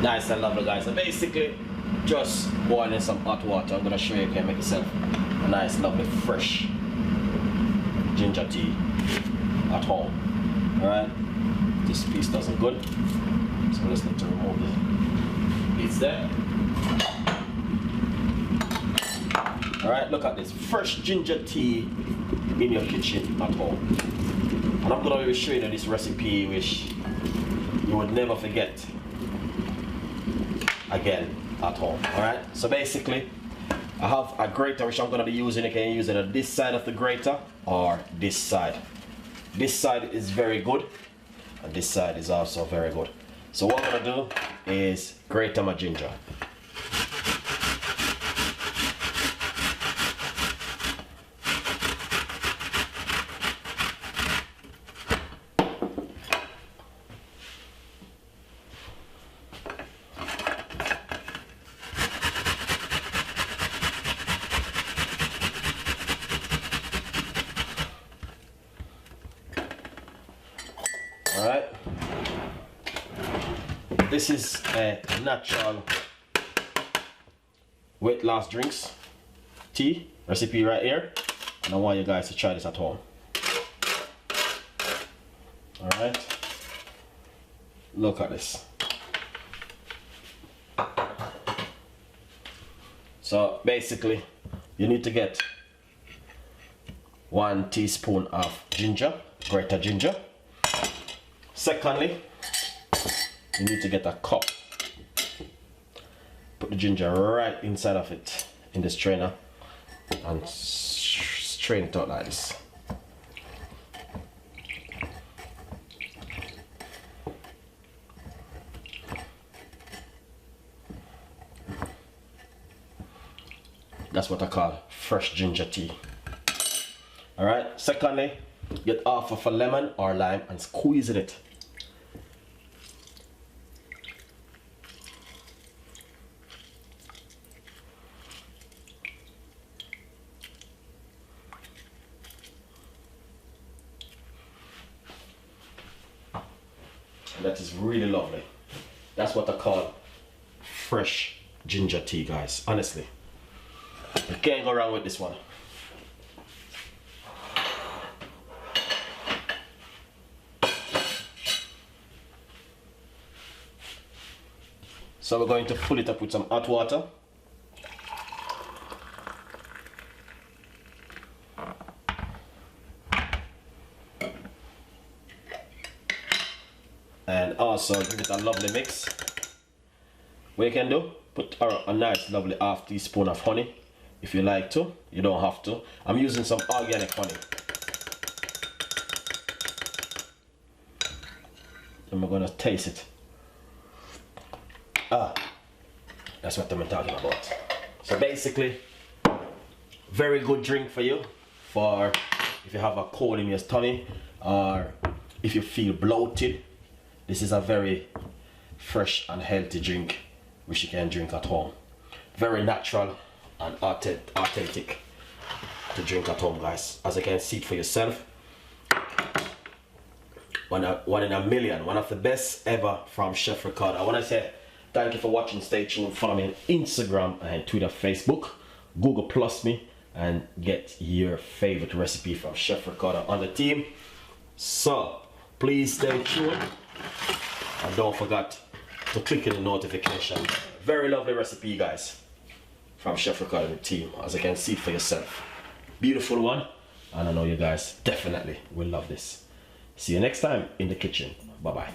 Nice and lovely, guys. So basically, just boiling some hot water. I'm gonna show you can make yourself a nice, lovely, fresh ginger tea at home. Alright, this piece doesn't good, so we just need to remove the piece there. Alright, look at this fresh ginger tea in your kitchen at home. And I'm gonna be showing you this recipe which you would never forget again at home. Alright, so basically I have a grater which I'm gonna be using. You can use it on this side of the grater or this side. This side is very good and this side is also very good. So what I'm gonna do is grate my ginger. Alright, this is a natural weight loss drinks tea recipe right here, and I want you guys to try this at home. Alright, look at this. So basically you need to get 1 teaspoon of ginger, grated ginger. Secondly, you need to get a cup. Put the ginger right inside of it in the strainer and strain it out like this. That's what I call fresh ginger tea. Alright, secondly, get half of a lemon or lime and squeeze it. And that is really lovely. That's what I call fresh ginger tea, guys. Honestly, you can't go wrong with this one. So we're going to fill it up with some hot water. And also give it a lovely mix. What you can do, put a nice lovely half teaspoon of honey if you like to. You don't have to. I'm using some organic honey. And we're gonna taste it. That's what I'm talking about. So basically, very good drink for you, for if you have a cold in your tummy or if you feel bloated. This is a very fresh and healthy drink which you can drink at home. Very natural and authentic to drink at home, guys. As you can see it for yourself. One in a million, one of the best ever from Chef Ricardo. I want to say thank you for watching. Stay tuned. Follow me on Instagram and Twitter, Facebook. Google Plus me and get your favorite recipe from Chef Ricardo on the team. So please stay tuned and don't forget to click in the notification. Very lovely recipe, guys, from Chef Ricardo and the team. As you can see for yourself, beautiful one, and I know you guys definitely will love this. See you next time in the kitchen. Bye bye.